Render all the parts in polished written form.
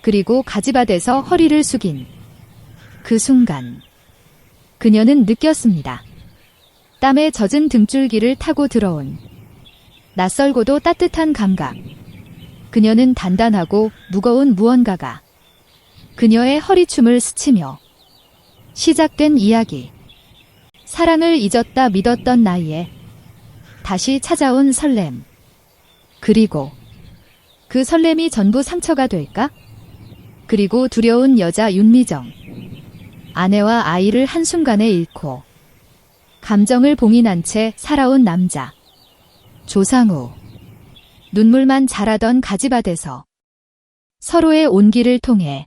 그리고 가지밭에서 허리를 숙인 그 순간 그녀는 느꼈습니다. 땀에 젖은 등줄기를 타고 들어온 낯설고도 따뜻한 감각. 그녀는 단단하고 무거운 무언가가 그녀의 허리춤을 스치며 시작된 이야기. 사랑을 잊었다 믿었던 나이에 다시 찾아온 설렘. 그리고 그 설렘이 전부 상처가 될까? 그리고 두려운 여자 윤미정. 아내와 아이를 한순간에 잃고 감정을 봉인한 채 살아온 남자 조상우. 눈물만 자라던 가지밭에서 서로의 온기를 통해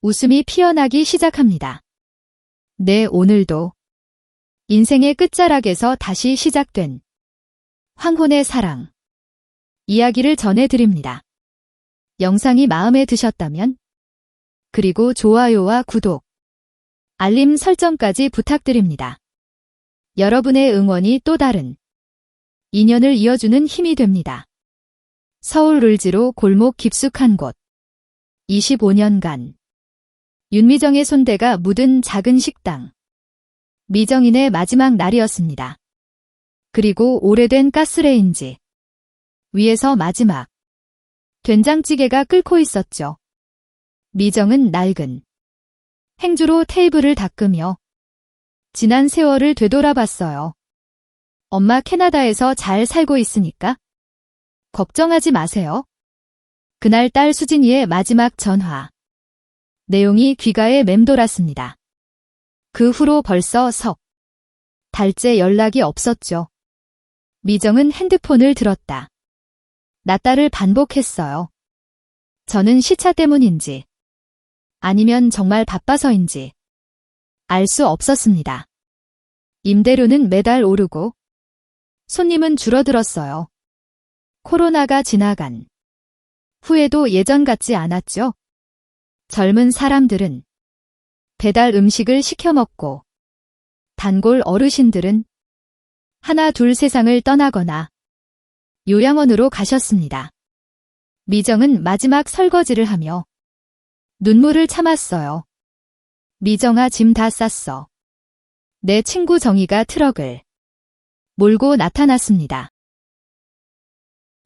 웃음이 피어나기 시작합니다. 네, 오늘도 인생의 끝자락에서 다시 시작된 황혼의 사랑 이야기를 전해드립니다. 영상이 마음에 드셨다면 그리고 좋아요와 구독, 알림 설정까지 부탁드립니다. 여러분의 응원이 또 다른 인연을 이어주는 힘이 됩니다. 서울 을지로 골목 깊숙한 곳 25년간 윤미정의 손대가 묻은 작은 식당. 미정인의 마지막 날이었습니다. 그리고 오래된 가스레인지 위에서 마지막 된장찌개가 끓고 있었죠. 미정은 낡은 행주로 테이블을 닦으며 지난 세월을 되돌아봤어요. 엄마 캐나다에서 잘 살고 있으니까 걱정하지 마세요. 그날 딸 수진이의 마지막 전화. 내용이 귀가에 맴돌았습니다. 그 후로 벌써 석 달째 연락이 없었죠. 미정은 핸드폰을 들었다. 나 딸을 반복했어요. 저는 시차 때문인지 아니면 정말 바빠서인지 알 수 없었습니다. 임대료는 매달 오르고 손님은 줄어들었어요. 코로나가 지나간 후에도 예전 같지 않았죠. 젊은 사람들은 배달 음식을 시켜 먹고 단골 어르신들은 하나 둘 세상을 떠나거나 요양원으로 가셨습니다. 미정은 마지막 설거지를 하며 눈물을 참았어요. 미정아, 짐 다 쌌어. 내 친구 정희가 트럭을 몰고 나타났습니다.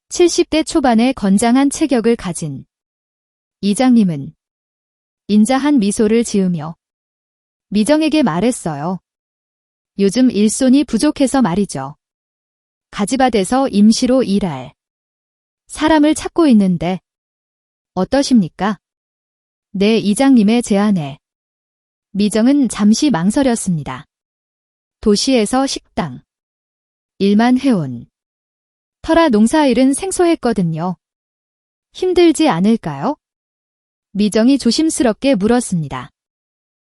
70대 초반의 건장한 체격을 가진 이장님은 인자한 미소를 지으며 미정에게 말했어요. 요즘 일손이 부족해서 말이죠. 가지밭에서 임시로 일할 사람을 찾고 있는데 어떠십니까? 네, 이장님의 제안에 미정은 잠시 망설였습니다. 도시에서 식당 일만 해온 터라 농사일은 생소했거든요. 힘들지 않을까요? 미정이 조심스럽게 물었습니다.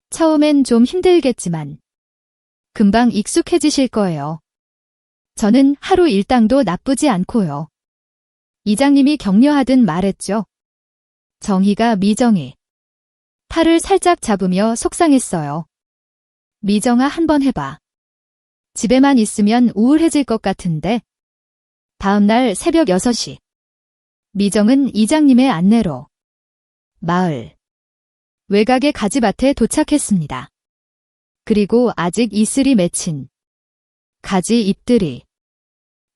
처음엔 좀 힘들겠지만 금방 익숙해지실 거예요. 저는 하루 일당도 나쁘지 않고요. 이장님이 격려하듯 말했죠. 정희가 미정이 팔을 살짝 잡으며 속상했어요. 미정아, 한번 해봐. 집에만 있으면 우울해질 것 같은데. 다음 날 새벽 6시. 미정은 이장님의 안내로 마을 외곽의 가지밭에 도착했습니다. 그리고 아직 이슬이 맺힌 가지 잎들이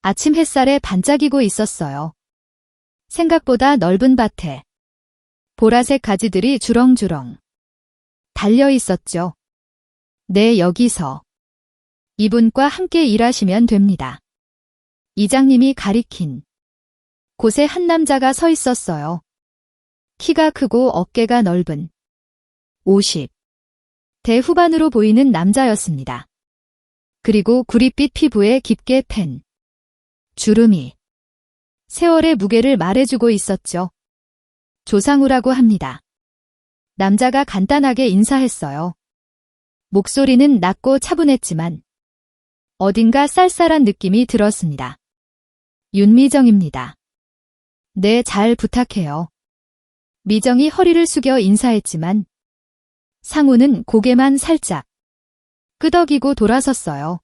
아침 햇살에 반짝이고 있었어요. 생각보다 넓은 밭에 보라색 가지들이 주렁주렁 달려 있었죠. 네, 여기서 이분과 함께 일하시면 됩니다. 이장님이 가리킨 곳에 한 남자가 서 있었어요. 키가 크고 어깨가 넓은 50대 후반으로 보이는 남자였습니다. 그리고 구릿빛 피부에 깊게 팬 주름이 세월의 무게를 말해주고 있었죠. 조상우라고 합니다. 남자가 간단하게 인사했어요. 목소리는 낮고 차분했지만 어딘가 쌀쌀한 느낌이 들었습니다. 윤미정입니다. 네, 잘 부탁해요. 미정이 허리를 숙여 인사했지만 상우는 고개만 살짝 끄덕이고 돌아섰어요.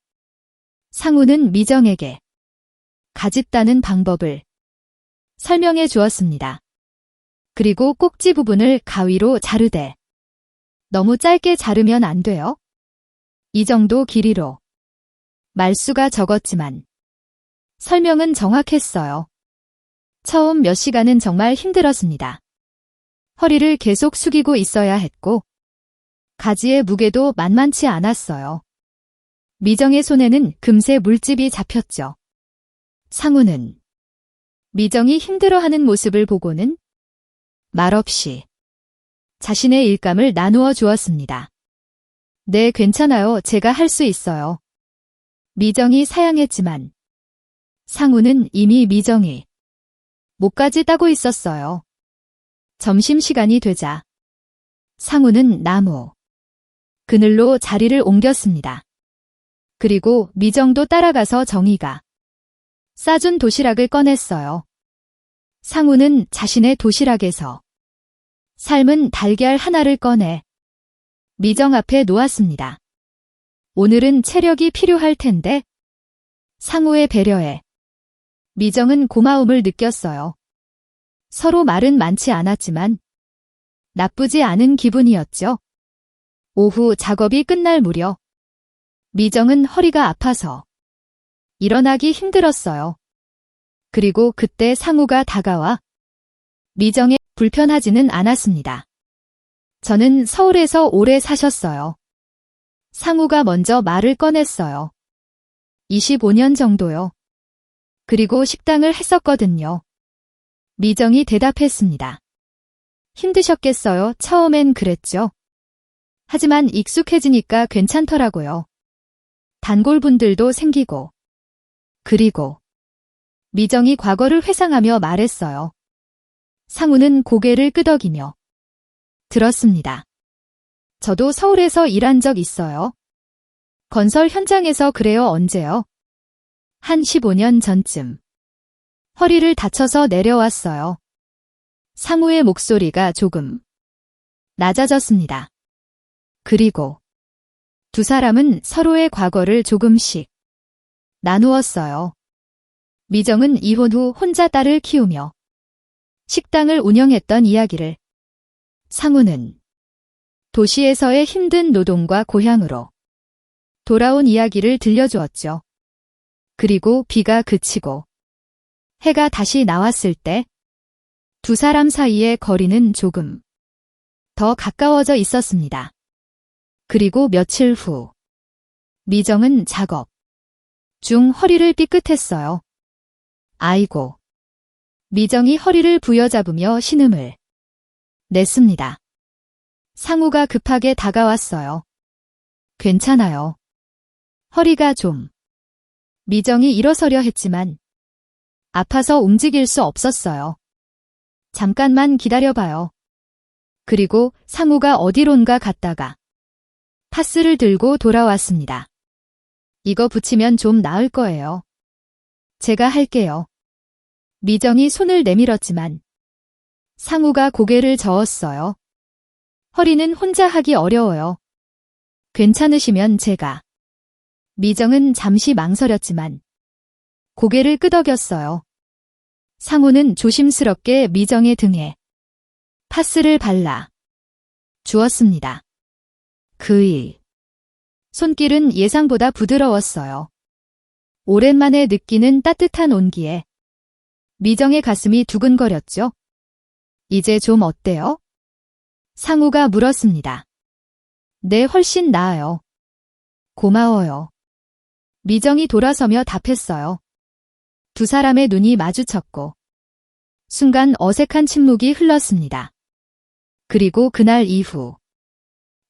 상우는 미정에게 가집 따는 방법을 설명해 주었습니다. 그리고 꼭지 부분을 가위로 자르되 너무 짧게 자르면 안 돼요. 이 정도 길이로. 말수가 적었지만 설명은 정확했어요. 처음 몇 시간은 정말 힘들었습니다. 허리를 계속 숙이고 있어야 했고 가지의 무게도 만만치 않았어요. 미정의 손에는 금세 물집이 잡혔죠. 상우는 미정이 힘들어하는 모습을 보고는 말없이 자신의 일감을 나누어 주었습니다. 네, 괜찮아요. 제가 할 수 있어요. 미정이 사양했지만 상우는 이미 미정이 목까지 따고 있었어요. 점심시간이 되자 상우는 나무 그늘로 자리를 옮겼습니다. 그리고 미정도 따라가서 정희가 싸준 도시락을 꺼냈어요. 상우는 자신의 도시락에서 삶은 달걀 하나를 꺼내 미정 앞에 놓았습니다. 오늘은 체력이 필요할 텐데 상우의 배려에 미정은 고마움을 느꼈어요. 서로 말은 많지 않았지만 나쁘지 않은 기분이었죠. 오후 작업이 끝날 무렵 미정은 허리가 아파서 일어나기 힘들었어요. 그리고 그때 상우가 다가와 미정에 불편하지는 않았습니다. 저는 서울에서 오래 사셨어요. 상우가 먼저 말을 꺼냈어요. 25년 정도요. 그리고 식당을 했었거든요. 미정이 대답했습니다. 힘드셨겠어요. 처음엔 그랬죠. 하지만 익숙해지니까 괜찮더라고요. 단골분들도 생기고. 그리고 미정이 과거를 회상하며 말했어요. 상우는 고개를 끄덕이며 들었습니다. 저도 서울에서 일한 적 있어요. 건설 현장에서 그래요. 언제요? 한 15년 전쯤. 허리를 다쳐서 내려왔어요. 상우의 목소리가 조금 낮아졌습니다. 그리고 두 사람은 서로의 과거를 조금씩 나누었어요. 미정은 이혼 후 혼자 딸을 키우며 식당을 운영했던 이야기를, 상우는 도시에서의 힘든 노동과 고향으로 돌아온 이야기를 들려주었죠. 그리고 비가 그치고 해가 다시 나왔을 때 두 사람 사이의 거리는 조금 더 가까워져 있었습니다. 그리고 며칠 후 미정은 작업 중 허리를 삐끗했어요. 아이고. 미정이 허리를 부여잡으며 신음을 냈습니다. 상우가 급하게 다가왔어요. 괜찮아요. 허리가 좀. 미정이 일어서려 했지만 아파서 움직일 수 없었어요. 잠깐만 기다려봐요. 그리고 상우가 어디론가 갔다가 파스를 들고 돌아왔습니다. 이거 붙이면 좀 나을 거예요. 제가 할게요. 미정이 손을 내밀었지만 상우가 고개를 저었어요. 허리는 혼자 하기 어려워요. 괜찮으시면 제가. 미정은 잠시 망설였지만 고개를 끄덕였어요. 상우는 조심스럽게 미정의 등에 파스를 발라 주었습니다. 그의 손길은 예상보다 부드러웠어요. 오랜만에 느끼는 따뜻한 온기에 미정의 가슴이 두근거렸죠. 이제 좀 어때요? 상우가 물었습니다. 네, 훨씬 나아요. 고마워요. 미정이 돌아서며 답했어요. 두 사람의 눈이 마주쳤고 순간 어색한 침묵이 흘렀습니다. 그리고 그날 이후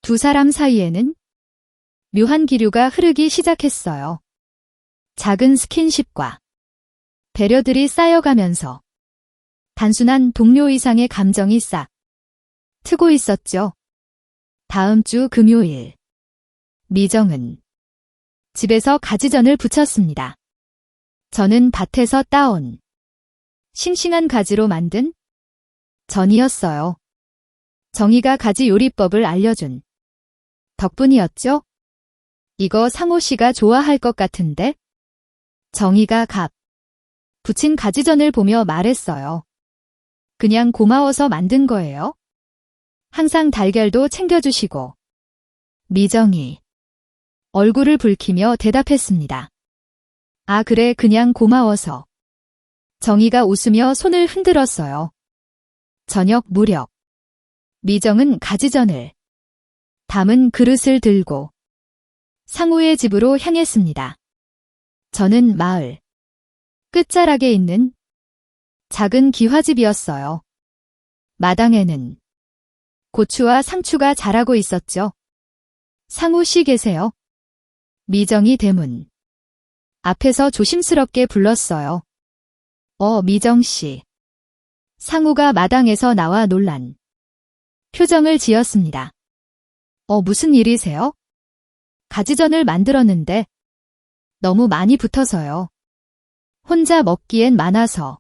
두 사람 사이에는 묘한 기류가 흐르기 시작했어요. 작은 스킨십과 배려들이 쌓여가면서 단순한 동료 이상의 감정이 싹 트고 있었죠. 다음 주 금요일 미정은 집에서 가지전을 부쳤습니다. 저는 밭에서 따온 싱싱한 가지로 만든 전이었어요. 정희가 가지 요리법을 알려준 덕분이었죠. 이거 상호 씨가 좋아할 것 같은데? 정희가 부친 가지전을 보며 말했어요. 그냥 고마워서 만든 거예요. 항상 달걀도 챙겨주시고. 미정이 얼굴을 붉히며 대답했습니다. 아, 그래, 그냥 고마워서. 정희가 웃으며 손을 흔들었어요. 저녁 무렵. 미정은 가지전을 담은 그릇을 들고 상우의 집으로 향했습니다. 저는 마을 끝자락에 있는 작은 기와집이었어요. 마당에는 고추와 상추가 자라고 있었죠. 상우 씨 계세요? 미정이 대문 앞에서 조심스럽게 불렀어요. 미정 씨. 상우가 마당에서 나와 놀란 표정을 지었습니다. 무슨 일이세요? 가지전을 만들었는데 너무 많이 붙어서요. 혼자 먹기엔 많아서.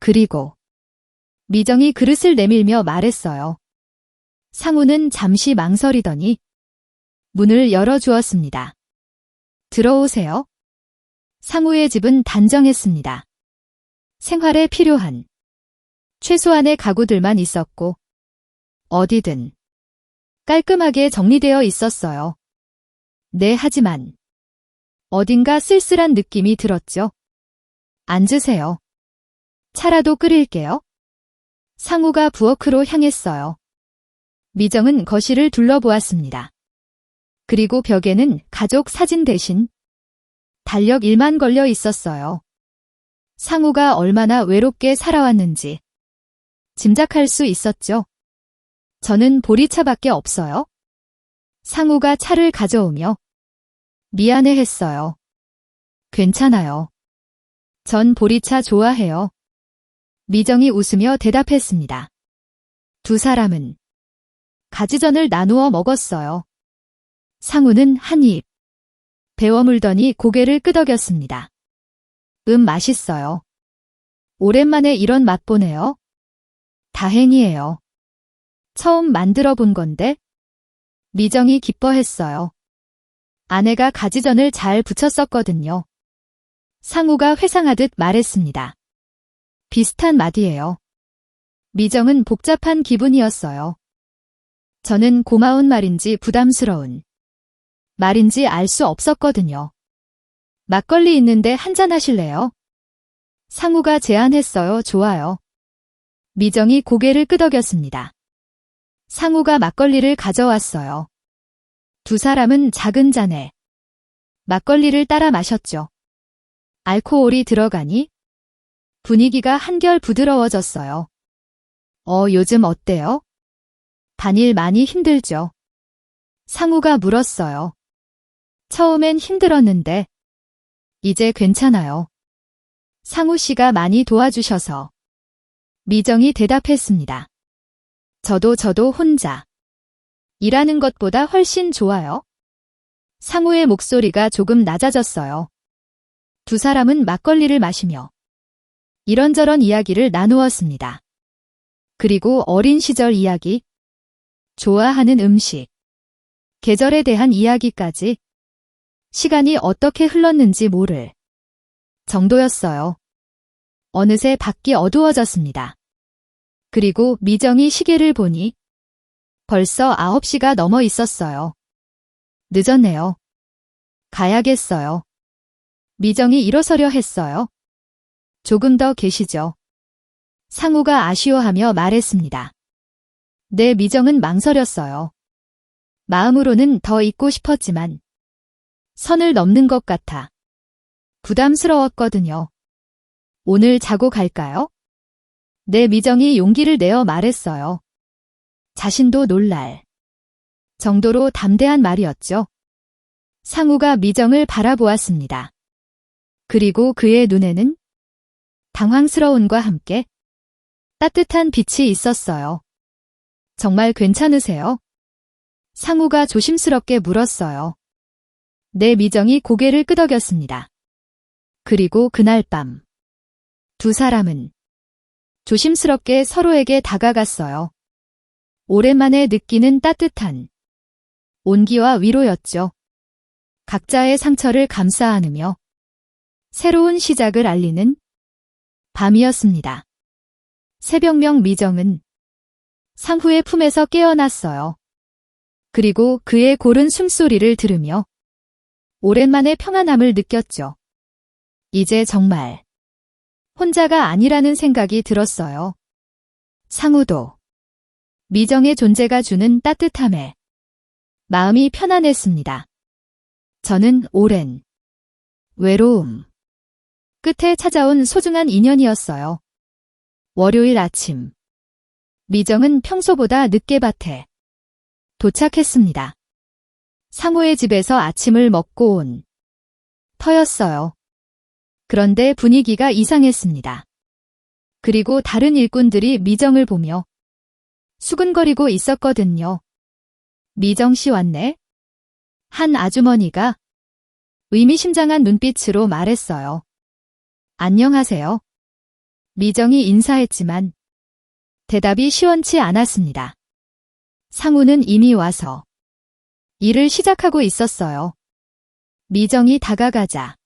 그리고 미정이 그릇을 내밀며 말했어요. 상우는 잠시 망설이더니 문을 열어주었습니다. 들어오세요. 상우의 집은 단정했습니다. 생활에 필요한 최소한의 가구들만 있었고 어디든 깔끔하게 정리되어 있었어요. 네, 하지만 어딘가 쓸쓸한 느낌이 들었죠. 앉으세요. 차라도 끓일게요. 상우가 부엌으로 향했어요. 미정은 거실을 둘러보았습니다. 그리고 벽에는 가족 사진 대신 달력 일만 걸려 있었어요. 상우가 얼마나 외롭게 살아왔는지 짐작할 수 있었죠. 저는 보리차밖에 없어요. 상우가 차를 가져오며 미안해했어요. 괜찮아요. 전 보리차 좋아해요. 미정이 웃으며 대답했습니다. 두 사람은 가지전을 나누어 먹었어요. 상우는 한 입 베어 물더니 고개를 끄덕였습니다. 맛있어요. 오랜만에 이런 맛 보네요. 다행이에요. 처음 만들어 본 건데. 미정이 기뻐했어요. 아내가 가지전을 잘 부쳤었거든요. 상우가 회상하듯 말했습니다. 비슷한 맛이에요. 미정은 복잡한 기분이었어요. 저는 고마운 말인지 부담스러운 말인지 알 수 없었거든요. 막걸리 있는데 한잔 하실래요? 상우가 제안했어요. 좋아요. 미정이 고개를 끄덕였습니다. 상우가 막걸리를 가져왔어요. 두 사람은 작은 잔에 막걸리를 따라 마셨죠. 알코올이 들어가니 분위기가 한결 부드러워졌어요. 요즘 어때요? 단일 많이 힘들죠? 상우가 물었어요. 처음엔 힘들었는데 이제 괜찮아요. 상우 씨가 많이 도와주셔서. 미정이 대답했습니다. 저도 혼자 일하는 것보다 훨씬 좋아요. 상우의 목소리가 조금 낮아졌어요. 두 사람은 막걸리를 마시며 이런저런 이야기를 나누었습니다. 그리고 어린 시절 이야기, 좋아하는 음식, 계절에 대한 이야기까지 시간이 어떻게 흘렀는지 모를 정도였어요. 어느새 밖이 어두워졌습니다. 그리고 미정이 시계를 보니 벌써 9시가 넘어 있었어요. 늦었네요. 가야겠어요. 미정이 일어서려 했어요. 조금 더 계시죠. 상우가 아쉬워하며 말했습니다. 네, 미정은 망설였어요. 마음으로는 더 있고 싶었지만 선을 넘는 것 같아 부담스러웠거든요. 오늘 자고 갈까요? 네, 미정이 용기를 내어 말했어요. 자신도 놀랄 정도로 담대한 말이었죠. 상우가 미정을 바라보았습니다. 그리고 그의 눈에는 당황스러움과 함께 따뜻한 빛이 있었어요. 정말 괜찮으세요? 상우가 조심스럽게 물었어요. 네, 미정이 고개를 끄덕였습니다. 그리고 그날 밤 두 사람은 조심스럽게 서로에게 다가갔어요. 오랜만에 느끼는 따뜻한 온기와 위로였죠. 각자의 상처를 감싸 안으며 새로운 시작을 알리는 밤이었습니다. 새벽명 미정은 상후의 품에서 깨어났어요. 그리고 그의 고른 숨소리를 들으며 오랜만에 평안함을 느꼈죠. 이제 정말 혼자가 아니라는 생각이 들었어요. 상우도 미정의 존재가 주는 따뜻함에 마음이 편안했습니다. 저는 오랜 외로움 끝에 찾아온 소중한 인연이었어요. 월요일 아침, 미정은 평소보다 늦게 밭에 도착했습니다. 상우의 집에서 아침을 먹고 온 터였어요. 그런데 분위기가 이상했습니다. 그리고 다른 일꾼들이 미정을 보며 수근거리고 있었거든요. 미정 씨 왔네? 한 아주머니가 의미심장한 눈빛으로 말했어요. 안녕하세요. 미정이 인사했지만 대답이 시원치 않았습니다. 상우는 이미 와서 일을 시작하고 있었어요. 미정이 다가가자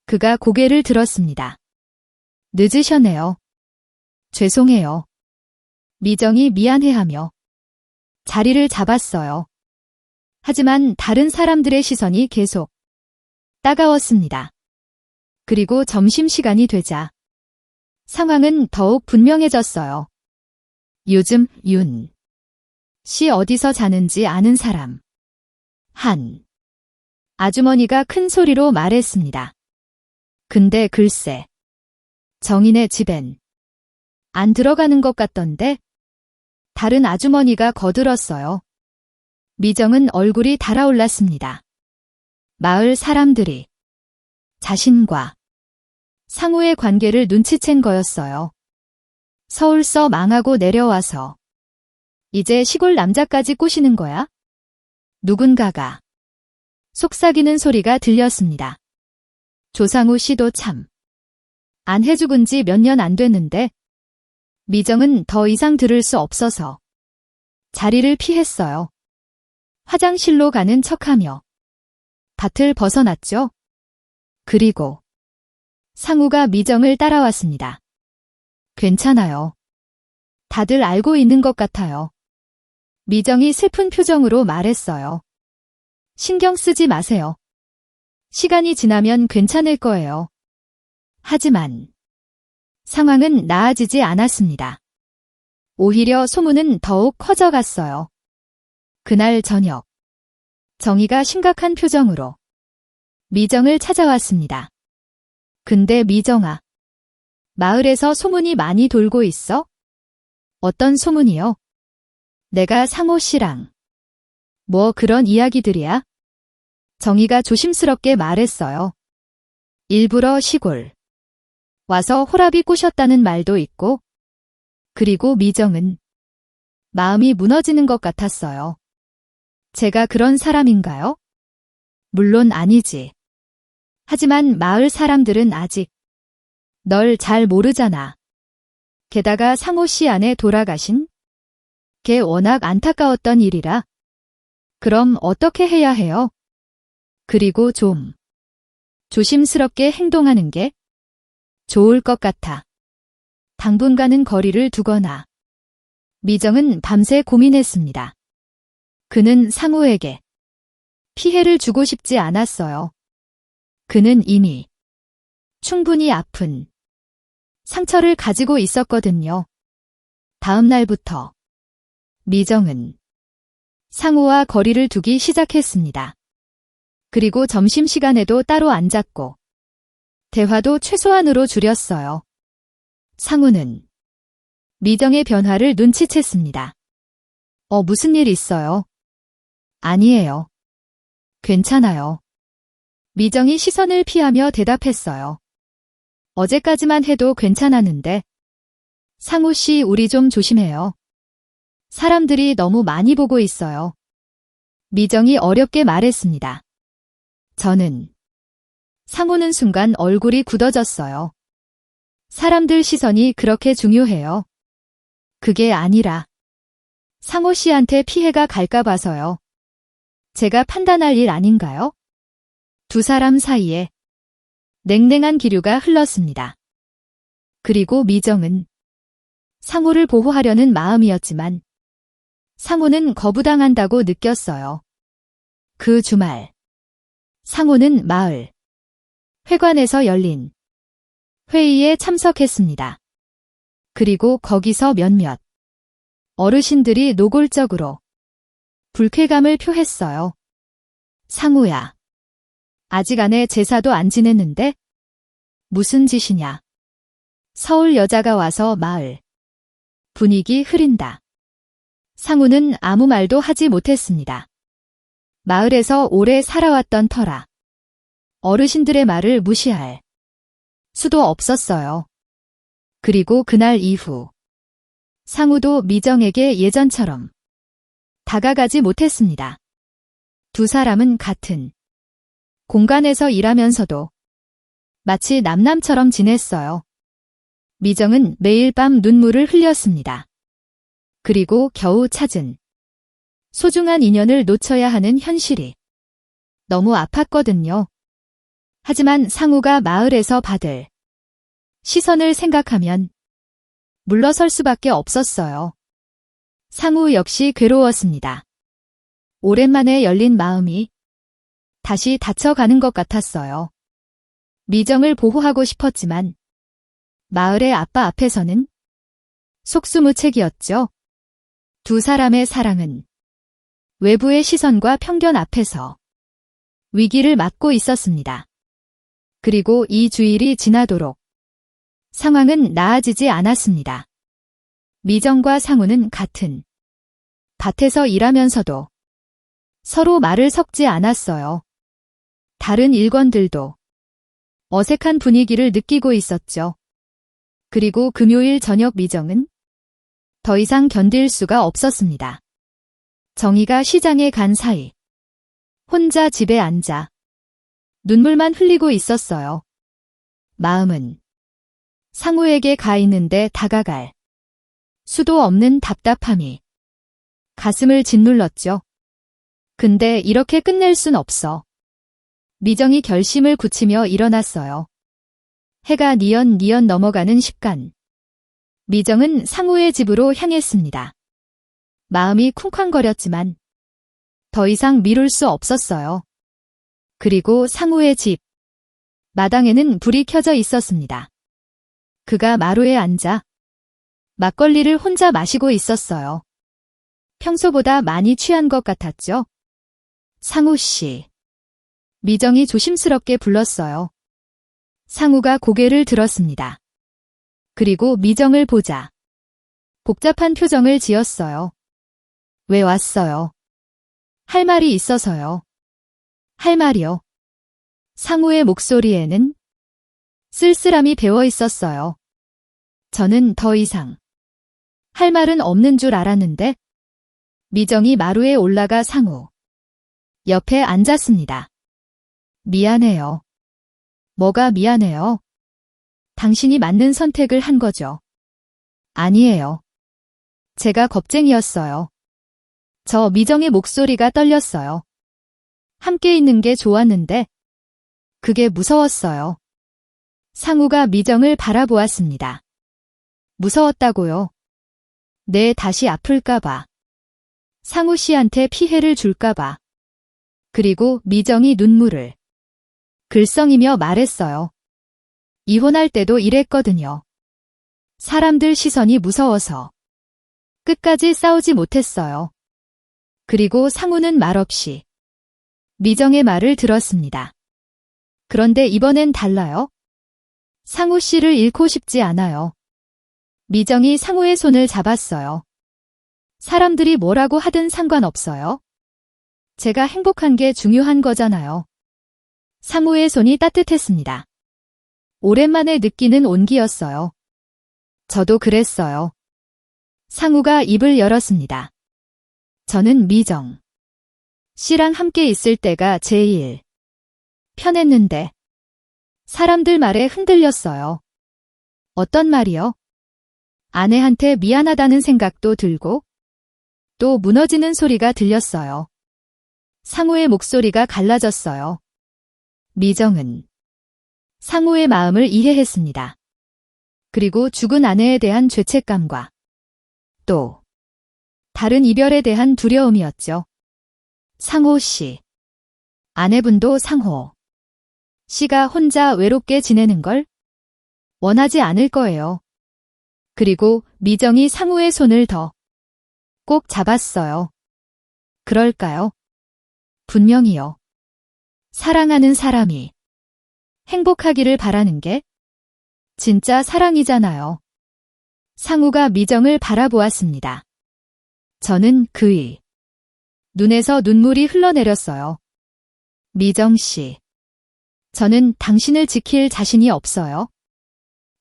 그가 고개를 들었습니다. 늦으셨네요. 죄송해요. 미정이 미안해하며 자리를 잡았어요. 하지만 다른 사람들의 시선이 계속 따가웠습니다. 그리고 점심시간이 되자 상황은 더욱 분명해졌어요. 요즘 윤 씨 어디서 자는지 아는 사람. 한 아주머니가 큰 소리로 말했습니다. 근데 글쎄, 정인의 집엔 안 들어가는 것 같던데? 다른 아주머니가 거들었어요. 미정은 얼굴이 달아올랐습니다. 마을 사람들이 자신과 상우의 관계를 눈치챈 거였어요. 서울서 망하고 내려와서 이제 시골 남자까지 꼬시는 거야? 누군가가 속삭이는 소리가 들렸습니다. 조상우 씨도 참 안 해죽은 지 몇 년 안 됐는데 미정은 더 이상 들을 수 없어서 자리를 피했어요. 화장실로 가는 척하며 밭을 벗어났죠. 그리고 상우가 미정을 따라왔습니다. 괜찮아요. 다들 알고 있는 것 같아요. 미정이 슬픈 표정으로 말했어요. 신경 쓰지 마세요. 시간이 지나면 괜찮을 거예요. 하지만 상황은 나아지지 않았습니다. 오히려 소문은 더욱 커져갔어요. 그날 저녁, 정희가 심각한 표정으로 미정을 찾아왔습니다. 근데 미정아, 마을에서 소문이 많이 돌고 있어? 어떤 소문이요? 내가 상호 씨랑 뭐 그런 이야기들이야? 정희가 조심스럽게 말했어요. 일부러 시골 와서 호랍이 꼬셨다는 말도 있고, 그리고 미정은 마음이 무너지는 것 같았어요. 제가 그런 사람인가요? 물론 아니지. 하지만 마을 사람들은 아직 널 잘 모르잖아. 게다가 상호 씨 안에 돌아가신 게 워낙 안타까웠던 일이라. 그럼 어떻게 해야 해요? 그리고 좀 조심스럽게 행동하는 게 좋을 것 같아. 당분간은 거리를 두거나. 미정은 밤새 고민했습니다. 그는 상우에게 피해를 주고 싶지 않았어요. 그는 이미 충분히 아픈 상처를 가지고 있었거든요. 다음 날부터 미정은 상우와 거리를 두기 시작했습니다. 그리고 점심시간에도 따로 앉았고 대화도 최소한으로 줄였어요. 상우는 미정의 변화를 눈치챘습니다. 무슨 일 있어요? 아니에요. 괜찮아요. 미정이 시선을 피하며 대답했어요. 어제까지만 해도 괜찮았는데. 상우 씨, 우리 좀 조심해요. 사람들이 너무 많이 보고 있어요. 미정이 어렵게 말했습니다. 저는 상우는 순간 얼굴이 굳어졌어요. 사람들 시선이 그렇게 중요해요. 그게 아니라 상호 씨한테 피해가 갈까 봐서요. 제가 판단할 일 아닌가요? 두 사람 사이에 냉랭한 기류가 흘렀습니다. 그리고 미정은 상우를 보호하려는 마음이었지만 상우는 거부당한다고 느꼈어요. 그 주말 상우는 마을 회관에서 열린 회의에 참석했습니다. 그리고 거기서 몇몇 어르신들이 노골적으로 불쾌감을 표했어요. 상우야, 아직 안에 제사도 안 지냈는데 무슨 짓이냐. 서울 여자가 와서 마을 분위기 흐린다. 상우는 아무 말도 하지 못했습니다. 마을에서 오래 살아왔던 터라 어르신들의 말을 무시할 수도 없었어요. 그리고 그날 이후 상우도 미정에게 예전처럼 다가가지 못했습니다. 두 사람은 같은 공간에서 일하면서도 마치 남남처럼 지냈어요. 미정은 매일 밤 눈물을 흘렸습니다. 그리고 겨우 찾은 소중한 인연을 놓쳐야 하는 현실이 너무 아팠거든요. 하지만 상우가 마을에서 받을 시선을 생각하면 물러설 수밖에 없었어요. 상우 역시 괴로웠습니다. 오랜만에 열린 마음이 다시 닫혀가는 것 같았어요. 미정을 보호하고 싶었지만 마을의 아빠 앞에서는 속수무책이었죠. 두 사람의 사랑은 외부의 시선과 편견 앞에서 위기를 맞고 있었습니다. 그리고 이 주일이 지나도록 상황은 나아지지 않았습니다. 미정과 상우는 같은 밭에서 일하면서도 서로 말을 섞지 않았어요. 다른 일원들도 어색한 분위기를 느끼고 있었죠. 그리고 금요일 저녁 미정은 더 이상 견딜 수가 없었습니다. 정희가 시장에 간 사이 혼자 집에 앉아 눈물만 흘리고 있었어요. 마음은 상우에게 가 있는데 다가갈 수도 없는 답답함이 가슴을 짓눌렀죠. 근데 이렇게 끝낼 순 없어. 미정이 결심을 굳히며 일어났어요. 해가 니언니언 넘어가는 시간. 미정은 상우의 집으로 향했습니다. 마음이 쿵쾅거렸지만 더 이상 미룰 수 없었어요. 그리고 상우의 집 마당에는 불이 켜져 있었습니다. 그가 마루에 앉아 막걸리를 혼자 마시고 있었어요. 평소보다 많이 취한 것 같았죠. 상우 씨. 미정이 조심스럽게 불렀어요. 상우가 고개를 들었습니다. 그리고 미정을 보자 복잡한 표정을 지었어요. 왜 왔어요? 할 말이 있어서요. 할 말이요. 상우의 목소리에는 쓸쓸함이 배어 있었어요. 저는 더 이상 할 말은 없는 줄 알았는데 미정이 마루에 올라가 상우 옆에 앉았습니다. 미안해요. 뭐가 미안해요? 당신이 맞는 선택을 한 거죠. 아니에요. 제가 겁쟁이였어요. 저 미정의 목소리가 떨렸어요. 함께 있는 게 좋았는데 그게 무서웠어요. 상우가 미정을 바라보았습니다. 무서웠다고요? 네, 다시 아플까봐. 상우 씨한테 피해를 줄까봐. 그리고 미정이 눈물을 글썽이며 말했어요. 이혼할 때도 이랬거든요. 사람들 시선이 무서워서 끝까지 싸우지 못했어요. 그리고 상우는 말없이 미정의 말을 들었습니다. 그런데 이번엔 달라요. 상우 씨를 잃고 싶지 않아요. 미정이 상우의 손을 잡았어요. 사람들이 뭐라고 하든 상관없어요. 제가 행복한 게 중요한 거잖아요. 상우의 손이 따뜻했습니다. 오랜만에 느끼는 온기였어요. 저도 그랬어요. 상우가 입을 열었습니다. 저는 미정 씨랑 함께 있을 때가 제일 편했는데 사람들 말에 흔들렸어요. 어떤 말이요? 아내한테 미안하다는 생각도 들고 또 무너지는 소리가 들렸어요. 상우의 목소리가 갈라졌어요. 미정은 상우의 마음을 이해했습니다. 그리고 죽은 아내에 대한 죄책감과 또 다른 이별에 대한 두려움이었죠. 상호 씨. 아내분도 상호 씨가 혼자 외롭게 지내는 걸 원하지 않을 거예요. 그리고 미정이 상우의 손을 더 꼭 잡았어요. 그럴까요? 분명히요. 사랑하는 사람이 행복하기를 바라는 게 진짜 사랑이잖아요. 상우가 미정을 바라보았습니다. 저는 그의 눈에서 눈물이 흘러내렸어요. 미정 씨, 저는 당신을 지킬 자신이 없어요.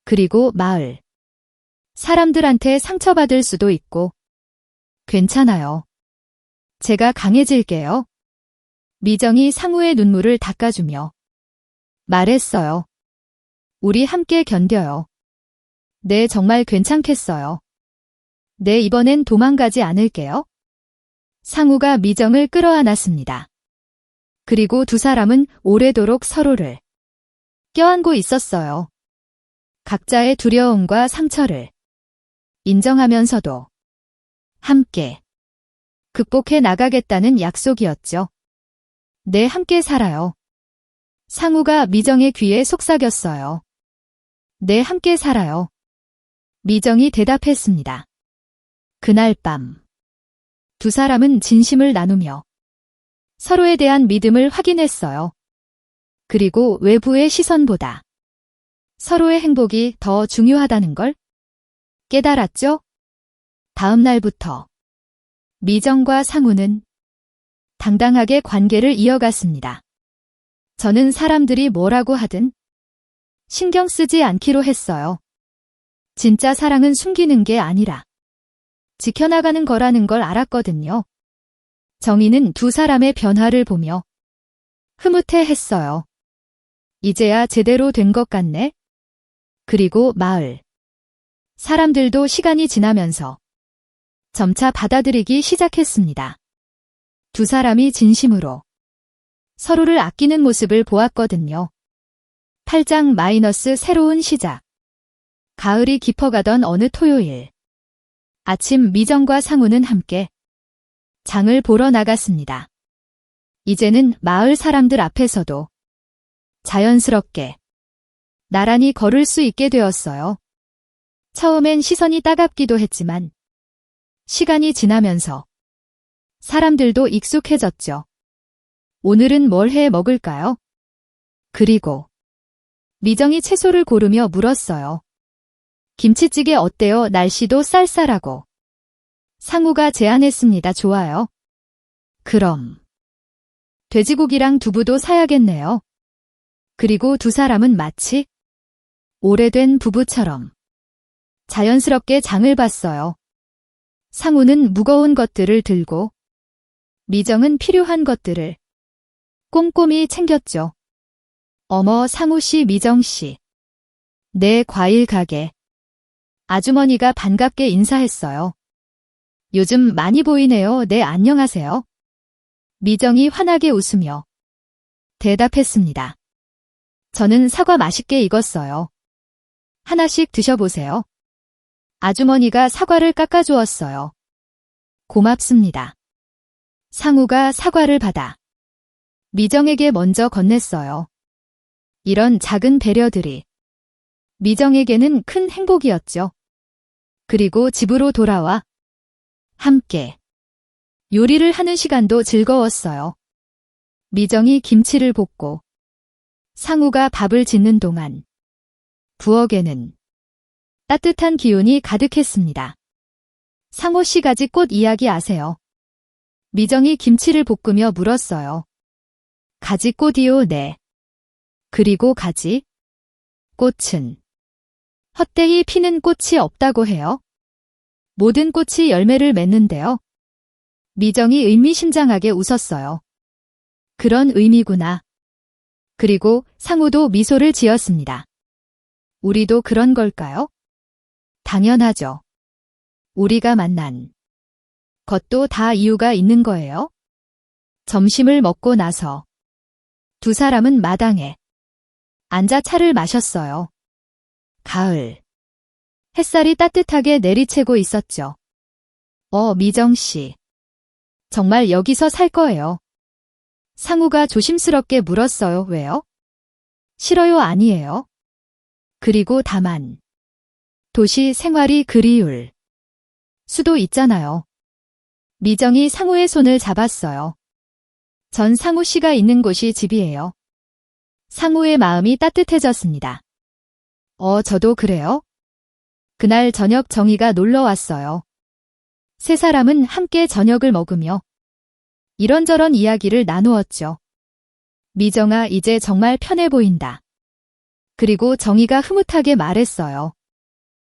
그리고 마을 사람들한테 상처받을 수도 있고. 괜찮아요. 제가 강해질게요. 미정이 상우의 눈물을 닦아주며 말했어요. 우리 함께 견뎌요. 네, 정말 괜찮겠어요. 네, 이번엔 도망가지 않을게요. 상우가 미정을 끌어안았습니다. 그리고 두 사람은 오래도록 서로를 껴안고 있었어요. 각자의 두려움과 상처를 인정하면서도 함께 극복해 나가겠다는 약속이었죠. 네, 함께 살아요. 상우가 미정의 귀에 속삭였어요. 네, 함께 살아요. 미정이 대답했습니다. 그날 밤 두 사람은 진심을 나누며 서로에 대한 믿음을 확인했어요. 그리고 외부의 시선보다 서로의 행복이 더 중요하다는 걸 깨달았죠? 다음 날부터 미정과 상우는 당당하게 관계를 이어갔습니다. 저는 사람들이 뭐라고 하든 신경 쓰지 않기로 했어요. 진짜 사랑은 숨기는 게 아니라 지켜나가는 거라는 걸 알았거든요. 정희는 두 사람의 변화를 보며 흐뭇해했어요. 이제야 제대로 된 것 같네. 그리고 마을 사람들도 시간이 지나면서 점차 받아들이기 시작했습니다. 두 사람이 진심으로 서로를 아끼는 모습을 보았거든요. 8장 마이너스 새로운 시작. 가을이 깊어가던 어느 토요일. 아침 미정과 상우는 함께 장을 보러 나갔습니다. 이제는 마을 사람들 앞에서도 자연스럽게 나란히 걸을 수 있게 되었어요. 처음엔 시선이 따갑기도 했지만 시간이 지나면서 사람들도 익숙해졌죠. 오늘은 뭘 해 먹을까요? 그리고 미정이 채소를 고르며 물었어요. 김치찌개 어때요? 날씨도 쌀쌀하고. 상우가 제안했습니다. 좋아요. 그럼 돼지고기랑 두부도 사야겠네요. 그리고 두 사람은 마치 오래된 부부처럼 자연스럽게 장을 봤어요. 상우는 무거운 것들을 들고 미정은 필요한 것들을 꼼꼼히 챙겼죠. 어머, 상우 씨, 미정 씨. 네, 과일 가게. 아주머니가 반갑게 인사했어요. 요즘 많이 보이네요. 네, 안녕하세요. 미정이 환하게 웃으며 대답했습니다. 저는 사과 맛있게 익었어요. 하나씩 드셔보세요. 아주머니가 사과를 깎아주었어요. 고맙습니다. 상우가 사과를 받아 미정에게 먼저 건넸어요. 이런 작은 배려들이 미정에게는 큰 행복이었죠. 그리고 집으로 돌아와 함께 요리를 하는 시간도 즐거웠어요. 미정이 김치를 볶고 상우가 밥을 짓는 동안 부엌에는 따뜻한 기운이 가득했습니다. 상호 씨 가지꽃 이야기 아세요? 미정이 김치를 볶으며 물었어요. 가지꽃이요, 네. 그리고 가지? 꽃은 헛되이 피는 꽃이 없다고 해요. 모든 꽃이 열매를 맺는데요. 미정이 의미심장하게 웃었어요. 그런 의미구나. 그리고 상우도 미소를 지었습니다. 우리도 그런 걸까요? 당연하죠. 우리가 만난 것도 다 이유가 있는 거예요. 점심을 먹고 나서 두 사람은 마당에 앉아 차를 마셨어요. 가을. 햇살이 따뜻하게 내리채고 있었죠. 미정 씨. 정말 여기서 살 거예요? 상우가 조심스럽게 물었어요. 왜요? 싫어요 아니에요. 그리고 다만. 도시 생활이 그리울 수도 있잖아요. 미정이 상우의 손을 잡았어요. 전 상우 씨가 있는 곳이 집이에요. 상우의 마음이 따뜻해졌습니다. 저도 그래요? 그날 저녁 정희가 놀러 왔어요. 세 사람은 함께 저녁을 먹으며 이런저런 이야기를 나누었죠. 미정아, 이제 정말 편해 보인다. 그리고 정희가 흐뭇하게 말했어요.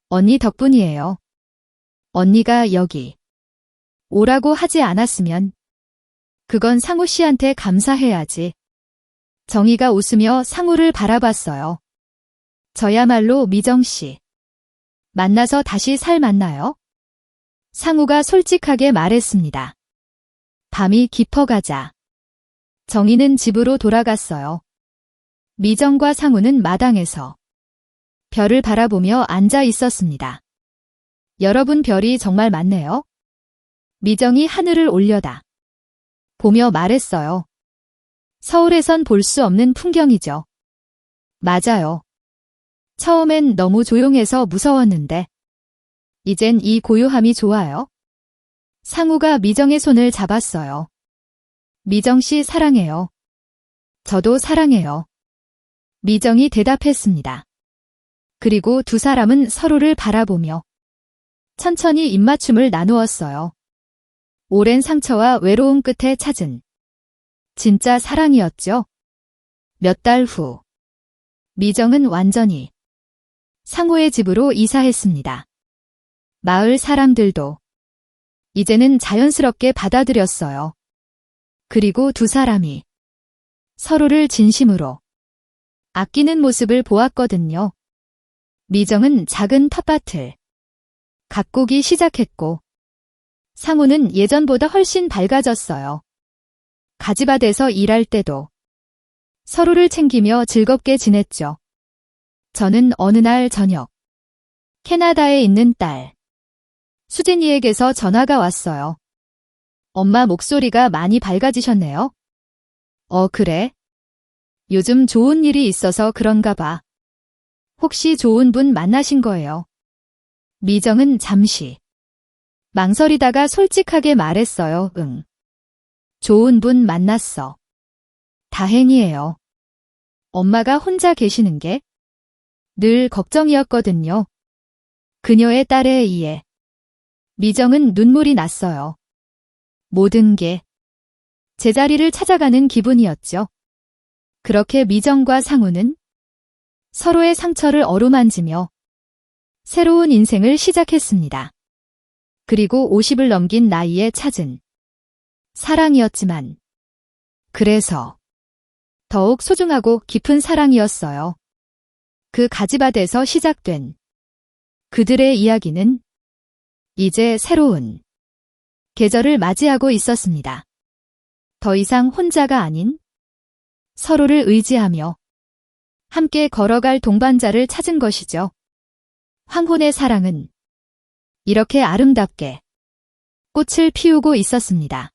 언니 덕분이에요. 언니가 여기 오라고 하지 않았으면 그건 상우 씨한테 감사해야지. 정희가 웃으며 상우를 바라봤어요. 저야말로 미정 씨. 만나서 다시 살 만나요? 상우가 솔직하게 말했습니다. 밤이 깊어가자 정희는 집으로 돌아갔어요. 미정과 상우는 마당에서 별을 바라보며 앉아 있었습니다. 여러분, 별이 정말 많네요. 미정이 하늘을 올려다 보며 말했어요. 서울에선 볼 수 없는 풍경이죠. 맞아요. 처음엔 너무 조용해서 무서웠는데 이젠 이 고요함이 좋아요. 상우가 미정의 손을 잡았어요. 미정 씨 사랑해요. 저도 사랑해요. 미정이 대답했습니다. 그리고 두 사람은 서로를 바라보며 천천히 입맞춤을 나누었어요. 오랜 상처와 외로움 끝에 찾은 진짜 사랑이었죠. 몇 달 후, 미정은 완전히 상우의 집으로 이사했습니다. 마을 사람들도 이제는 자연스럽게 받아들였어요. 그리고 두 사람이 서로를 진심으로 아끼는 모습을 보았거든요. 미정은 작은 텃밭을 가꾸기 시작했고 상우는 예전보다 훨씬 밝아졌어요. 가지밭에서 일할 때도 서로를 챙기며 즐겁게 지냈죠. 저는 어느 날 저녁 캐나다에 있는 딸 수진이에게서 전화가 왔어요. 엄마 목소리가 많이 밝아지셨네요. 그래? 요즘 좋은 일이 있어서 그런가 봐. 혹시 좋은 분 만나신 거예요? 미정은 잠시 망설이다가 솔직하게 말했어요. 응. 좋은 분 만났어. 다행이에요. 엄마가 혼자 계시는 게 늘 걱정이었거든요. 그녀의 딸에 의해 미정은 눈물이 났어요. 모든 게 제자리를 찾아가는 기분이었죠. 그렇게 미정과 상우는 서로의 상처를 어루만지며 새로운 인생을 시작했습니다. 그리고 50을 넘긴 나이에 찾은 사랑이었지만 그래서 더욱 소중하고 깊은 사랑이었어요. 그 가지밭에서 시작된 그들의 이야기는 이제 새로운 계절을 맞이하고 있었습니다. 더 이상 혼자가 아닌 서로를 의지하며 함께 걸어갈 동반자를 찾은 것이죠. 황혼의 사랑은 이렇게 아름답게 꽃을 피우고 있었습니다.